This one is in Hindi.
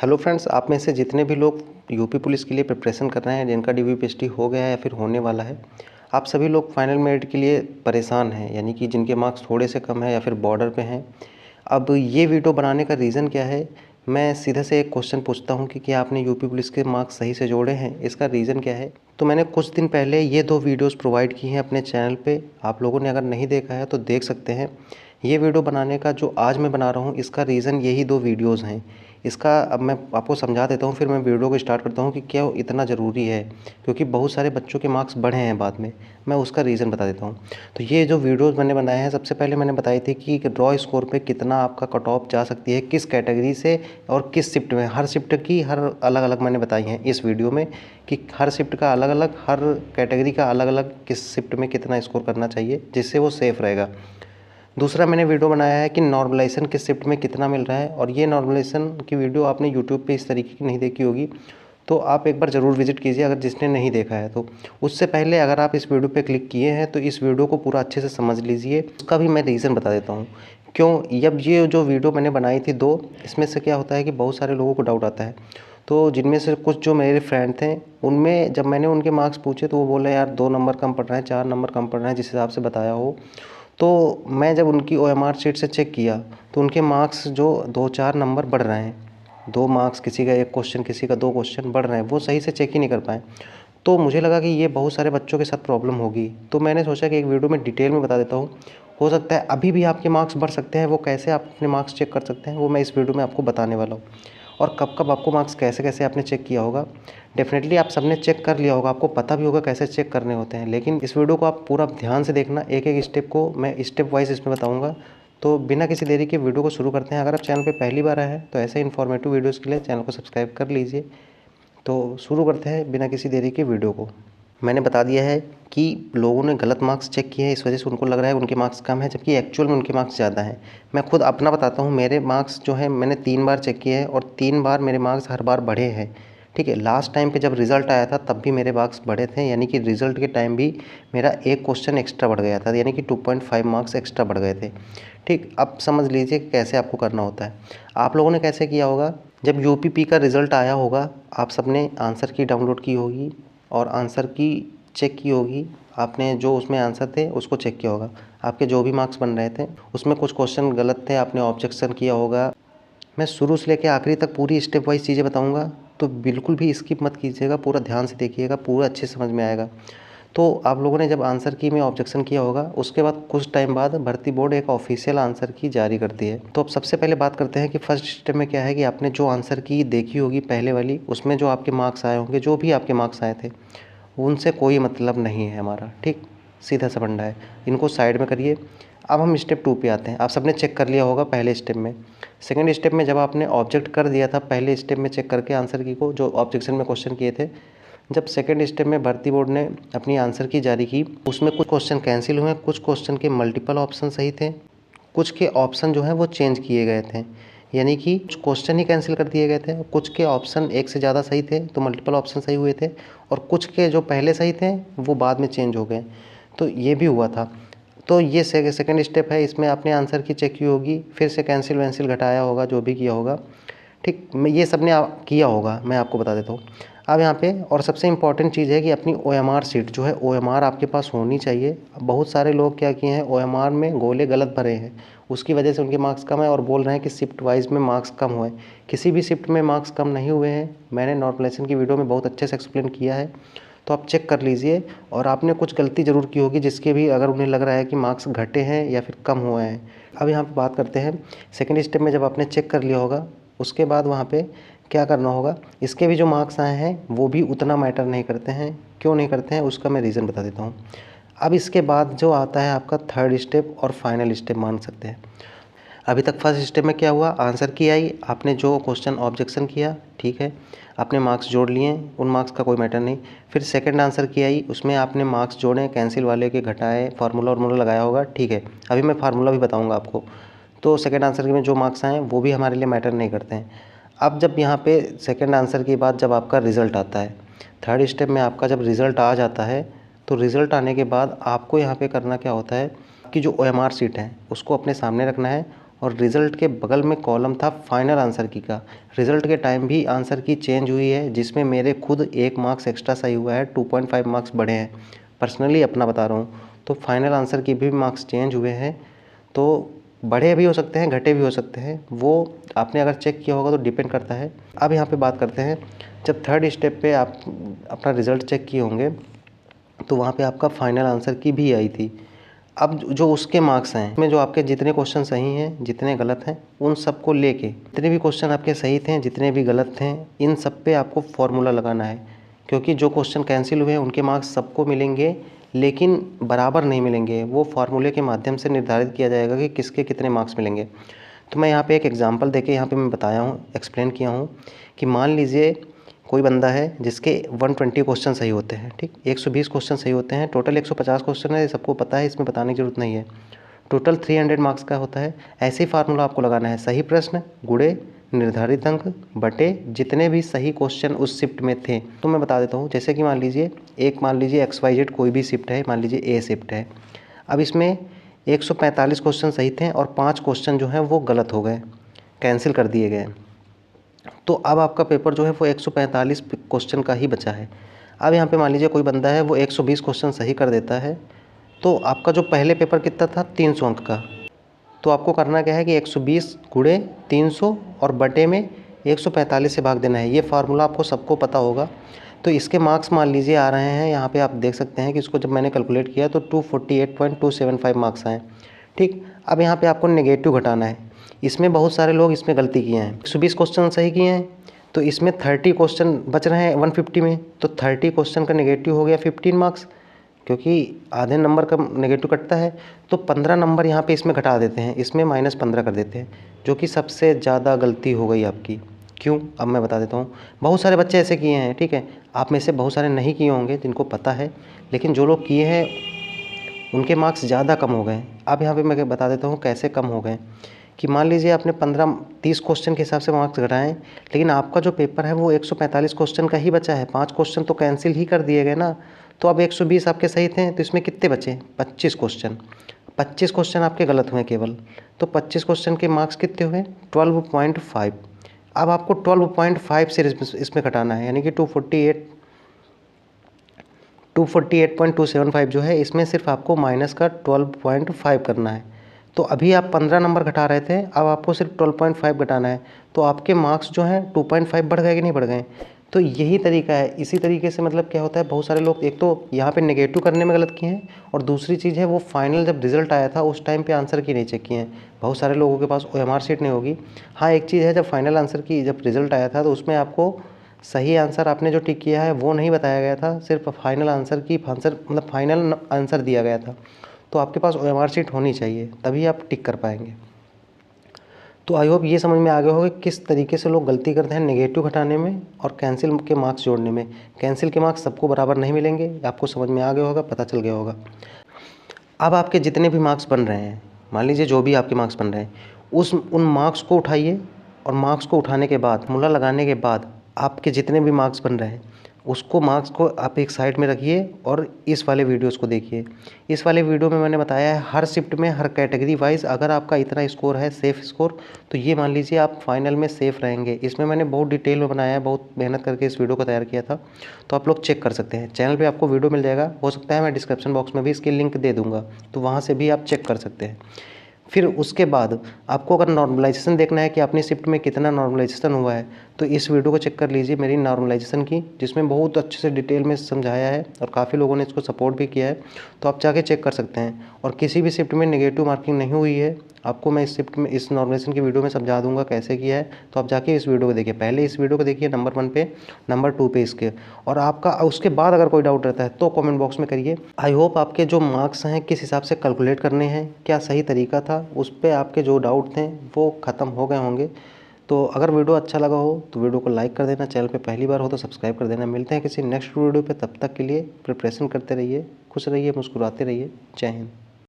हेलो फ्रेंड्स, आप में से जितने भी लोग यूपी पुलिस के लिए प्रिपरेशन कर रहे हैं, जिनका डीवीपीएसटी हो गया है या फिर होने वाला है, आप सभी लोग फाइनल मेरिट के लिए परेशान हैं, यानी कि जिनके मार्क्स थोड़े से कम हैं या फिर बॉर्डर पे हैं। अब ये वीडियो बनाने का रीज़न क्या है, मैं सीधे से एक क्वेश्चन पूछता हूँ कि क्या आपने यूपी पुलिस के मार्क्स सही से जोड़े हैं, इसका रीज़न क्या है। तो मैंने कुछ दिन पहले ये 2 वीडियोज़ प्रोवाइड की हैं अपने चैनल पे, आप लोगों ने अगर नहीं देखा है तो देख सकते हैं। ये वीडियो बनाने का जो आज मैं बना रहा हूँ, इसका रीज़न यही 2 वीडियोज़ हैं। इसका अब मैं आपको समझा देता हूँ, फिर मैं वीडियो को स्टार्ट करता हूँ कि क्यों इतना ज़रूरी है, क्योंकि बहुत सारे बच्चों के मार्क्स बढ़े हैं बाद में, मैं उसका रीज़न बता देता हूँ। तो ये जो वीडियोज़ मैंने बनाए हैं, सबसे पहले मैंने बताई थी कि ड्रॉ स्कोर पे कितना आपका कट ऑफ जा सकती है, किस कैटेगरी से और किस शिफ्ट में। हर शिफ्ट की हर अलग अलग मैंने बताई हैं इस वीडियो में कि हर शिफ्ट का अलग अलग, हर कैटेगरी का अलग अलग किस शिफ्ट में कितना स्कोर करना चाहिए जिससे वो सेफ़ रहेगा। दूसरा मैंने वीडियो बनाया है कि नॉर्मलाइजेशन किस शिफ्ट में कितना मिल रहा है, और ये नॉर्मलाइजेशन की वीडियो आपने यूट्यूब पे इस तरीके की नहीं देखी होगी, तो आप एक बार ज़रूर विजिट कीजिए अगर जिसने नहीं देखा है तो। उससे पहले अगर आप इस वीडियो पे क्लिक किए हैं तो इस वीडियो को पूरा अच्छे से समझ लीजिए, उसका भी मैं रीज़न बता देता हूँ क्यों। अब ये जो वीडियो मैंने बनाई थी 2, इसमें से क्या होता है कि बहुत सारे लोगों को डाउट आता है, तो जिनमें से कुछ जो मेरे फ्रेंड थे, उनमें जब मैंने उनके मार्क्स पूछे तो वो बोले यार 2 नंबर कम पड़ रहे हैं, 4 नंबर कम पड़ रहे हैं, जिस हिसाब से बताया हो। तो मैं जब उनकी ओएमआर शीट से चेक किया तो उनके मार्क्स जो 2-4 नंबर बढ़ रहे हैं, 2 मार्क्स, किसी का 1 क्वेश्चन, किसी का 2 क्वेश्चन बढ़ रहे हैं, वो सही से चेक ही नहीं कर पाए। तो मुझे लगा कि ये बहुत सारे बच्चों के साथ प्रॉब्लम होगी, तो मैंने सोचा कि एक वीडियो में डिटेल में बता देता हूँ। हो सकता है अभी भी आपके मार्क्स बढ़ सकते हैं, वो कैसे आप अपने मार्क्स चेक कर सकते हैं वो मैं इस वीडियो में आपको बताने वाला हूँ। और कब कब आपको मार्क्स कैसे कैसे आपने चेक किया होगा, डेफिनेटली आप सबने चेक कर लिया होगा, आपको पता भी होगा कैसे चेक करने होते हैं, लेकिन इस वीडियो को आप पूरा ध्यान से देखना, एक एक स्टेप को मैं स्टेप वाइज इसमें बताऊंगा। तो बिना किसी देरी के वीडियो को शुरू करते हैं। अगर आप चैनल पे पहली बार आए हैं तो ऐसे इन्फॉर्मेटिव वीडियोज़ के लिए चैनल को सब्सक्राइब कर लीजिए। तो शुरू करते हैं बिना किसी देरी के वीडियो को। मैंने बता दिया है कि लोगों ने गलत मार्क्स चेक किए हैं, इस वजह से उनको लग रहा है उनके मार्क्स कम है, जबकि एक्चुअल में उनके मार्क्स ज़्यादा हैं। मैं खुद अपना बताता हूँ, मेरे मार्क्स जो हैं मैंने 3 बार चेक किए हैं और 3 बार मेरे मार्क्स हर बार बढ़े हैं। ठीक है, लास्ट टाइम पे जब रिज़ल्ट आया था तब भी मेरे मार्क्स बढ़े थे, यानी कि रिज़ल्ट के टाइम भी मेरा 1 क्वेश्चन एक्स्ट्रा बढ़ गया था, यानी कि 2.5 मार्क्स एक्स्ट्रा बढ़ गए थे। ठीक, अब समझ लीजिए कैसे आपको करना होता है। आप लोगों ने कैसे किया होगा, जब यूपीपी का रिज़ल्ट आया होगा, आप सबने आंसर की डाउनलोड की होगी और आंसर की चेक की होगी। आपने जो उसमें आंसर थे उसको चेक किया होगा, आपके जो भी मार्क्स बन रहे थे उसमें कुछ क्वेश्चन गलत थे, आपने ऑब्जेक्शन किया होगा। मैं शुरू से लेकर आखिरी तक पूरी स्टेप वाइज चीज़ें बताऊंगा, तो बिल्कुल भी स्किप मत कीजिएगा, पूरा ध्यान से देखिएगा, पूरा अच्छे से समझ में आएगा। तो आप लोगों ने जब आंसर की में ऑब्जेक्शन किया होगा, उसके बाद कुछ टाइम बाद भर्ती बोर्ड एक ऑफिशियल आंसर की जारी करती है। तो अब सबसे पहले बात करते हैं कि फर्स्ट स्टेप में क्या है कि आपने जो आंसर की देखी होगी पहले वाली, उसमें जो आपके मार्क्स आए होंगे, जो भी आपके मार्क्स आए थे, उनसे कोई मतलब नहीं है हमारा। ठीक, सीधा सा फंडा है, इनको साइड में करिए। अब हम स्टेप 2 पे आते हैं। आप सबने चेक कर लिया होगा पहले स्टेप में। सेकंड स्टेप में जब आपने ऑब्जेक्ट कर दिया था पहले स्टेप में चेक करके आंसर की को, जो ऑब्जेक्शन में क्वेश्चन किए थे, जब सेकंड स्टेप में भर्ती बोर्ड ने अपनी आंसर की जारी की, उसमें कुछ क्वेश्चन कैंसिल हुए, कुछ क्वेश्चन के मल्टीपल ऑप्शन सही थे, कुछ के ऑप्शन जो हैं वो चेंज किए गए थे, यानी कि कुछ क्वेश्चन ही कैंसिल कर दिए गए थे, कुछ के ऑप्शन एक से ज़्यादा सही थे तो मल्टीपल ऑप्शन सही हुए थे, और कुछ के जो पहले सही थे वो बाद में चेंज हो गए, तो ये भी हुआ था। तो ये सेकंड स्टेप है, इसमें आपने आंसर की चेक की होगी, फिर से कैंसिल वैंसिल घटाया होगा, जो भी किया होगा। ठीक, मैं ये सब ने किया होगा, मैं आपको बता देता हूँ। अब यहाँ पे और सबसे इम्पॉर्टेंट चीज़ है कि अपनी ओएमआर शीट जो है, ओएमआर आपके पास होनी चाहिए। बहुत सारे लोग क्या किए हैं, ओएमआर में गोले गलत भरे हैं, उसकी वजह से उनके मार्क्स कम है और बोल रहे हैं कि शिफ्ट वाइज में मार्क्स कम हुए। किसी भी शिफ्ट में मार्क्स कम नहीं हुए हैं, मैंने नॉर्मलाइजेशन की वीडियो में बहुत अच्छे से एक्सप्लेन किया है, तो आप चेक कर लीजिए। और आपने कुछ गलती ज़रूर की होगी जिसके भी अगर उन्हें लग रहा है कि मार्क्स घटे हैं या फिर कम हुए हैं। अब यहाँ पे बात करते हैं सेकंड स्टेप में, जब आपने चेक कर लिया होगा उसके बाद वहाँ पे क्या करना होगा। इसके भी जो मार्क्स आए हैं वो भी उतना मैटर नहीं करते हैं, क्यों नहीं करते हैं उसका मैं रीज़न बता देता हूँ। अब इसके बाद जो आता है आपका थर्ड स्टेप और फाइनल स्टेप मान सकते हैं। अभी तक फर्स्ट स्टेप में क्या हुआ, आंसर की आई, आपने जो क्वेश्चन ऑब्जेक्शन किया, ठीक है, आपने मार्क्स जोड़ लिए, उन मार्क्स का कोई मैटर नहीं। फिर सेकंड आंसर की आई, उसमें आपने मार्क्स जोड़े, कैंसिल वाले के घटाए, फार्मूला वार्मूला लगाया होगा, ठीक है, अभी मैं फार्मूला भी बताऊंगा आपको। तो सेकंड आंसर में जो मार्क्स आए वो भी हमारे लिए मैटर नहीं करते हैं। अब जब यहाँ पे सेकंड आंसर के बाद जब आपका रिज़ल्ट आता है, थर्ड स्टेप में आपका जब रिज़ल्ट आ जाता है, तो रिज़ल्ट आने के बाद आपको यहाँ पे करना क्या होता है कि जो ओएमआर शीट है उसको अपने सामने रखना है और रिज़ल्ट के बगल में कॉलम था फाइनल आंसर की का। रिज़ल्ट के टाइम भी आंसर की चेंज हुई है, जिसमें मेरे खुद 1 मार्क्स एक्स्ट्रा सही हुआ है, 2.5 मार्क्स बढ़े हैं। पर्सनली अपना बता रहा हूँ। तो फाइनल आंसर की भी मार्क्स चेंज हुए हैं, तो बढ़े भी हो सकते हैं, घटे भी हो सकते हैं, वो आपने अगर चेक किया होगा तो डिपेंड करता है। अब यहाँ पे बात करते हैं, जब थर्ड स्टेप पे आप अपना रिज़ल्ट चेक किए होंगे तो वहाँ पे आपका फाइनल आंसर की भी आई थी। अब जो उसके मार्क्स हैं, उसमें जो आपके जितने क्वेश्चन सही हैं, जितने गलत हैं, उन सबको लेके जितने भी क्वेश्चन आपके सही थे, जितने भी गलत थे, इन सब पे आपको फॉर्मूला लगाना है। क्योंकि जो क्वेश्चन कैंसिल हुए हैं उनके मार्क्स सबको मिलेंगे, लेकिन बराबर नहीं मिलेंगे। वो फार्मूले के माध्यम से निर्धारित किया जाएगा कि किसके कितने मार्क्स मिलेंगे। तो मैं यहाँ पे एक एग्जांपल देके यहाँ पे मैं बताया हूँ, एक्सप्लेन किया हूँ कि मान लीजिए कोई बंदा है जिसके 120 क्वेश्चन सही होते हैं, ठीक, 120 क्वेश्चन सही होते हैं, टोटल 150 क्वेश्चन है, सबको पता है, इसमें बताने की जरूरत नहीं है। टोटल 300 मार्क्स का होता है। ऐसे ही फार्मूला आपको लगाना है, सही प्रश्न गुणे निर्धारित अंक बटे जितने भी सही क्वेश्चन उस शिफ्ट में थे। तो मैं बता देता हूँ, जैसे कि मान लीजिए XYZ कोई भी शिफ्ट है, मान लीजिए ए शिफ्ट है। अब इसमें 145 क्वेश्चन सही थे और 5 क्वेश्चन जो हैं वो गलत हो गए, कैंसिल कर दिए गए। तो अब आपका पेपर जो है वो 145 क्वेश्चन का ही बचा है। अब यहाँ पे मान लीजिए कोई बंदा है वो 120 क्वेश्चन सही कर देता है, तो आपका जो पहले पेपर कितना था 300 अंक का। तो आपको करना क्या है कि 120 गुणे 300 और बटे में 145 से भाग देना है। ये फार्मूला आपको सबको पता होगा। तो इसके मार्क्स मान लीजिए आ रहे हैं, यहाँ पे आप देख सकते हैं कि इसको जब मैंने कैलकुलेट किया तो 248.275 मार्क्स आए, ठीक। अब यहाँ पे आपको नेगेटिव घटाना है। इसमें बहुत सारे लोग इसमें गलती किए हैं, 120 क्वेश्चन सही किए हैं, तो इसमें 30 क्वेश्चन बच रहे हैं 150 में, तो 30 क्वेश्चन का नेगेटिव हो गया 15 मार्क्स, क्योंकि आधे नंबर का नेगेटिव कटता है। तो 15 नंबर यहाँ पे इसमें घटा देते हैं, इसमें -15 कर देते हैं, जो कि सबसे ज़्यादा गलती हो गई आपकी। क्यों? अब मैं बता देता हूँ। बहुत सारे बच्चे ऐसे किए हैं, ठीक है, आप में से बहुत सारे नहीं किए होंगे जिनको पता है, लेकिन जो लोग किए हैं उनके मार्क्स ज़्यादा कम हो गए। अब यहाँ पे मैं बता देता हूँ कैसे कम हो गए, कि मान लीजिए आपने 15-30 क्वेश्चन के हिसाब से मार्क्स घटाएं, लेकिन आपका जो पेपर है वो 145 क्वेश्चन का ही बचा है, 5 क्वेश्चन तो कैंसिल ही कर दिए गए ना। तो अब 120 आपके सही थे, तो इसमें कितने बचे? 25 क्वेश्चन। 25 क्वेश्चन आपके गलत हुए केवल, तो 25 क्वेश्चन के मार्क्स कितने हुए? 12.5। अब आपको 12.5 से इसमें घटाना है, यानी कि 248.275 जो है, इसमें सिर्फ आपको माइनस का 12.5 करना है। तो अभी आप 15 नंबर घटा रहे थे, अब आपको सिर्फ 12.5 घटाना है, तो आपके मार्क्स जो हैं 2.5 बढ़ गए कि नहीं बढ़ गए? तो यही तरीका है। इसी तरीके से मतलब क्या होता है, बहुत सारे लोग एक तो यहाँ पे नेगेटिव करने में गलत किए हैं, और दूसरी चीज़ है वो फाइनल जब रिजल्ट आया था उस टाइम पे आंसर की नहीं चेक किए हैं। बहुत सारे लोगों के पास OMR शीट नहीं होगी। हाँ, एक चीज़ है, जब फाइनल आंसर की जब रिजल्ट आया था तो उसमें आपको सही आंसर आपने जो टिक किया है वो नहीं बताया गया था, सिर्फ फाइनल आंसर की मतलब फाइनल आंसर दिया गया था। तो आपके पास OMR शीट होनी चाहिए, तभी आप टिक कर पाएंगे। तो आई होप ये समझ में आ गया होगा किस तरीके से लोग गलती करते हैं नेगेटिव घटाने में और कैंसिल के मार्क्स जोड़ने में। कैंसिल के मार्क्स सबको बराबर नहीं मिलेंगे, आपको समझ में आ गया होगा, पता चल गया होगा। अब आपके जितने भी मार्क्स बन रहे हैं, मान लीजिए जो भी आपके मार्क्स बन रहे हैं, उन मार्क्स को उठाइए, और मार्क्स को उठाने के बाद, फॉर्मूला लगाने के बाद आपके जितने भी मार्क्स बन रहे हैं उसको मार्क्स को आप एक साइड में रखिए और इस वाले वीडियोस को देखिए। इस वाले वीडियो में मैंने बताया है हर शिफ्ट में, हर कैटेगरी वाइज अगर आपका इतना स्कोर है सेफ़ स्कोर, तो ये मान लीजिए आप फाइनल में सेफ़ रहेंगे। इसमें मैंने बहुत डिटेल में बनाया है, बहुत मेहनत करके इस वीडियो को तैयार किया था, तो आप लोग चेक कर सकते हैं। चैनल पर आपको वीडियो मिल जाएगा, हो सकता है मैं डिस्क्रिप्शन बॉक्स में भी इसकी लिंक दे दूँगा, तो वहाँ से भी आप चेक कर सकते हैं। फिर उसके बाद आपको अगर नॉर्मलाइजेशन देखना है कि अपनी शिफ्ट में कितना नॉर्मलाइजेशन हुआ है, तो इस वीडियो को चेक कर लीजिए मेरी नॉर्मलाइजेशन की, जिसमें बहुत अच्छे से डिटेल में समझाया है और काफ़ी लोगों ने इसको सपोर्ट भी किया है, तो आप जाके चेक कर सकते हैं। और किसी भी शिफ्ट में नेगेटिव मार्किंग नहीं हुई है, आपको मैं इस शिफ्ट में इस नॉर्मलाइजेशन की वीडियो में समझा दूंगा कैसे किया है, तो आप जाके इस वीडियो को देखिए। पहले इस वीडियो को देखिए नंबर 1 पे, नंबर 2 पे इसके, और आपका उसके बाद अगर कोई डाउट रहता है तो कमेंट बॉक्स में करिए। आई होप आपके जो मार्क्स हैं किस हिसाब से कैलकुलेट करने हैं, क्या सही तरीका था, उस पर आपके जो डाउट थे वो ख़त्म हो गए होंगे। तो अगर वीडियो अच्छा लगा हो तो वीडियो को लाइक कर देना, चैनल पे पहली बार हो तो सब्सक्राइब कर देना। मिलते हैं किसी नेक्स्ट वीडियो पे, तब तक के लिए प्रिपरेशन करते रहिए, खुश रहिए, मुस्कुराते रहिए। जय हिंद।